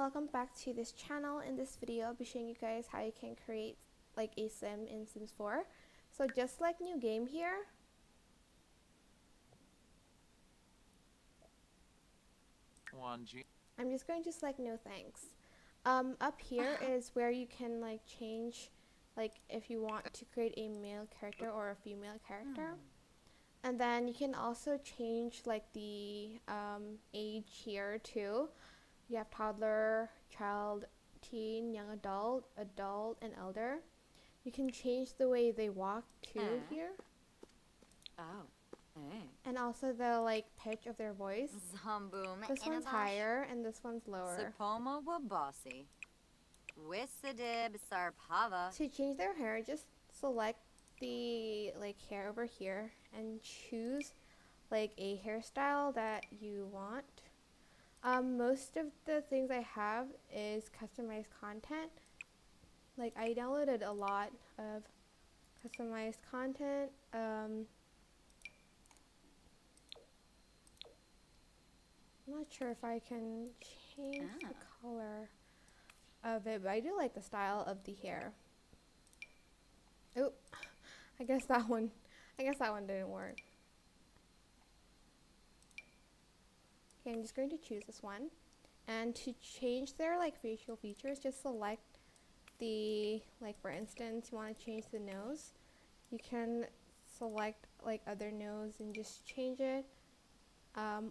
welcome back to this channel. In this video, I'll be showing you guys how you can create like a sim in Sims 4. So just select new game here. I'm just going to select no thanks. Up here is where you can like change like if you want to create a male character or a female character. And then you can also change like the age here too. You have toddler, child, teen, young adult, adult, and elder. You can change the way they walk too here. Oh. And also the like pitch of their voice. Zamboom. This one's higher and this one's lower. Sapoma wabasi. Wisadib sarpava. To change their hair, just select the like hair over here and choose like a hairstyle that you want. Most of the things I have is customized content. Like I downloaded a lot of customized content. I'm not sure if I can change the color of it, but I do like the style of the hair. Oh, I guess that one didn't work. Okay, I'm just going to choose this one. And to change their like facial features, just select the, like for instance, you want to change the nose. You can select like other nose and just change it.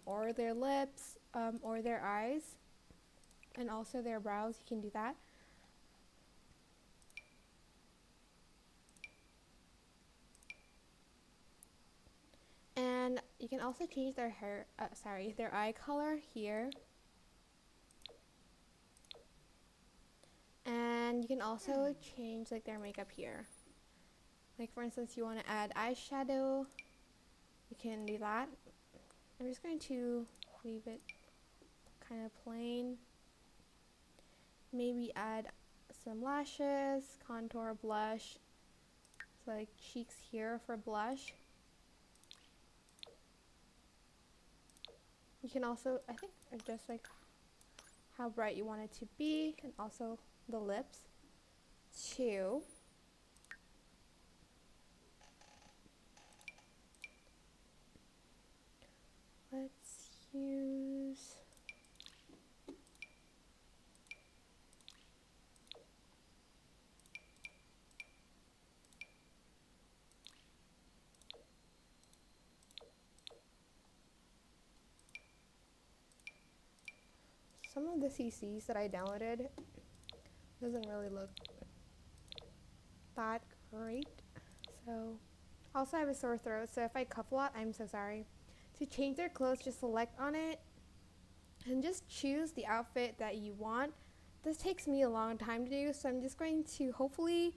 Or their lips, or their eyes, and also their brows, you can do that. And you can also change their hair, their eye color here. And you can also change like their makeup here. Like for instance, you want to add eyeshadow, you can do that. I'm just going to leave it kind of plain. Maybe add some lashes, contour, blush. So like cheeks here for blush. You can also, I think, adjust like how bright you want it to be, and also the lips too. Let's use some of the CCs that I downloaded. Doesn't really look that great. So also I have a sore throat, so if I cough a lot, I'm so sorry. To change their clothes, just select on it and just choose the outfit that you want. This takes me a long time to do, so I'm just going to hopefully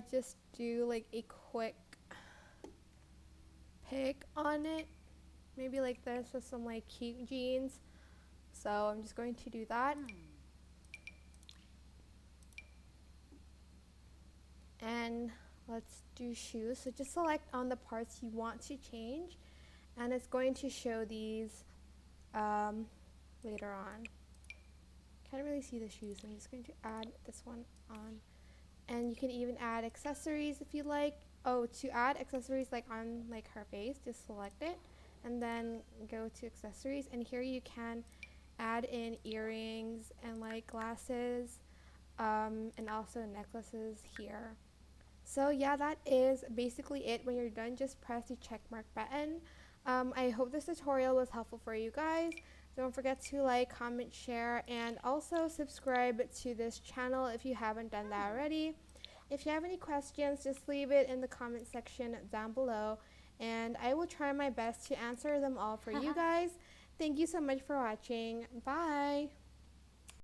just do like a quick pick on it. Maybe like this with some like cute jeans. So I'm just going to do that. And let's do shoes. So just select on the parts you want to change, and it's going to show these later on. Can't really see the shoes. I'm just going to add this one on. And you can even add accessories if you like. Oh, to add accessories like on like her face, just select it and then go to accessories, and here you can add in earrings and like glasses, and also necklaces here. So yeah, that is basically it. When you're done, just press the check mark button. I hope this tutorial was helpful for you guys. Don't forget to like, comment, share, and also subscribe to this channel if you haven't done that already. If you have any questions, just leave it in the comment section down below, and I will try my best to answer them all for you guys. Thank you so much for watching. Bye!